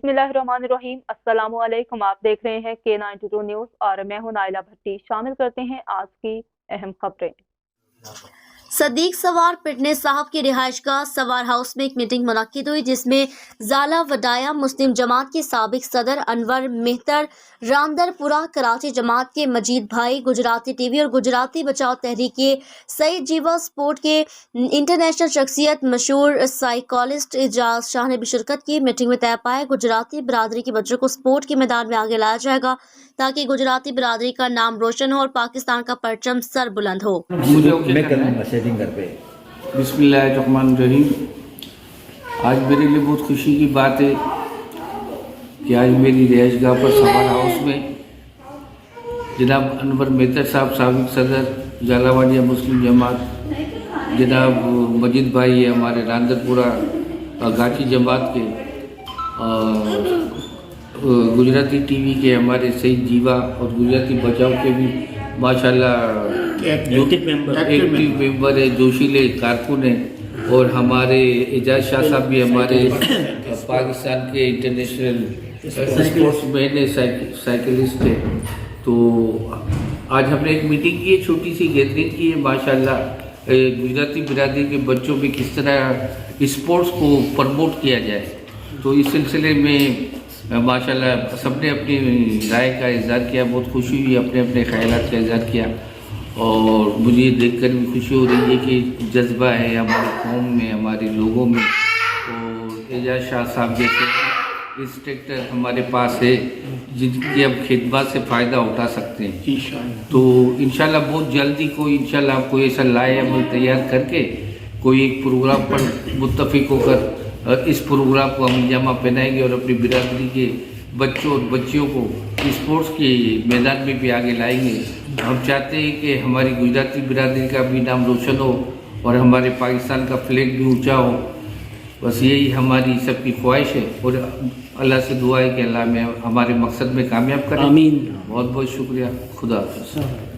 बिस्मिल्लाहिर्रहमानिर्रहीम। अस्सलामु अलैकुम। आप देख रहे हैं K92 न्यूज़ और मैं हूं नाइला भट्टी। शामिल करते हैं आज की अहम खबरें। सदीक सवार फिटनेस साहब की रिहाइशगाह सवार हाउस में एक मीटिंग मुनक्किद हुई, जिसमें ज़ाला वडाया मुस्लिम जमात के साबिक सदर अनवर मेहतर, रामदरपुरा कराची जमात के मजीद भाई, गुजराती टीवी और गुजराती बचाओ तहरीक के सईद जीवा, स्पोर्ट के इंटरनेशनल शख्सियत मशहूर साइकोलॉजिस्ट एजाज शाह ने भी शिरकत की। मीटिंग में तय पाया गुजराती बिरादरी के बच्चों को स्पोर्ट के मैदान में आगे लाया जाएगा ताकि गुजराती बिरादरी का नाम रोशन हो और पाकिस्तान का परचम सर बुलंद हो। बिस्मिल्लाहिर्रहमानिर्रहीम। आज मेरे लिए बहुत खुशी की बात है कि आज मेरी रिहाइशगाह पर सवार हाउस में जनाब अनवर मेहतर साहब साबिक सदर झालावाड़िया मुस्लिम जमात, जनाब मजीद भाई है हमारे रामदरपुरा गाची जमात के, गुजराती टीवी के हमारे सईद जीवा और गुजराती बचाव के भी माशाल्लाह एक्टिव मेंबर है, जोशीले कारकुन है, और हमारे एजाज शाह साहब भी हमारे पाकिस्तान के इंटरनेशनल स्पोर्ट्समैन है, साइकिलिस्ट है। तो आज हमने एक मीटिंग की है, छोटी सी गैदरिंग की है माशाल्लाह, गुजराती बिरादरी के बच्चों में किस तरह स्पोर्ट्स को प्रमोट किया जाए। तो इस सिलसिले में माशाल्लाह सबने अपनी राय का इज़हार किया, बहुत खुशी हुई, अपने अपने ख्यालात का इज़हार किया, और मुझे देखकर भी खुशी हो रही है कि जज्बा है हमारी कौम में, हमारे लोगों में। और एजाज शाह साहब जैसे इंस्ट्रक्टर हमारे पास है जिनकी अब खिदमत से फ़ायदा उठा सकते हैं। तो इंशाल्लाह बहुत जल्दी कोई इंशाल्लाह कोई ऐसा लाए अमल तैयार करके कोई एक प्रोग्राम पर मुत्तफिक होकर इस प्रोग्राम को हम जामा पहनाएंगे और अपनी बिरादरी के बच्चों और बच्चियों को स्पोर्ट्स के मैदान में भी आगे लाएंगे। हम चाहते हैं कि हमारी गुजराती बिरादरी का भी नाम रोशन हो और हमारे पाकिस्तान का फ्लैग भी ऊंचा हो। बस यही हमारी सबकी ख्वाहिश है और अल्लाह से दुआ है कि अल्लाह में हमारे मकसद में कामयाब करें। आमीन। बहुत बहुत शुक्रिया। खुदा हाफ़िज़।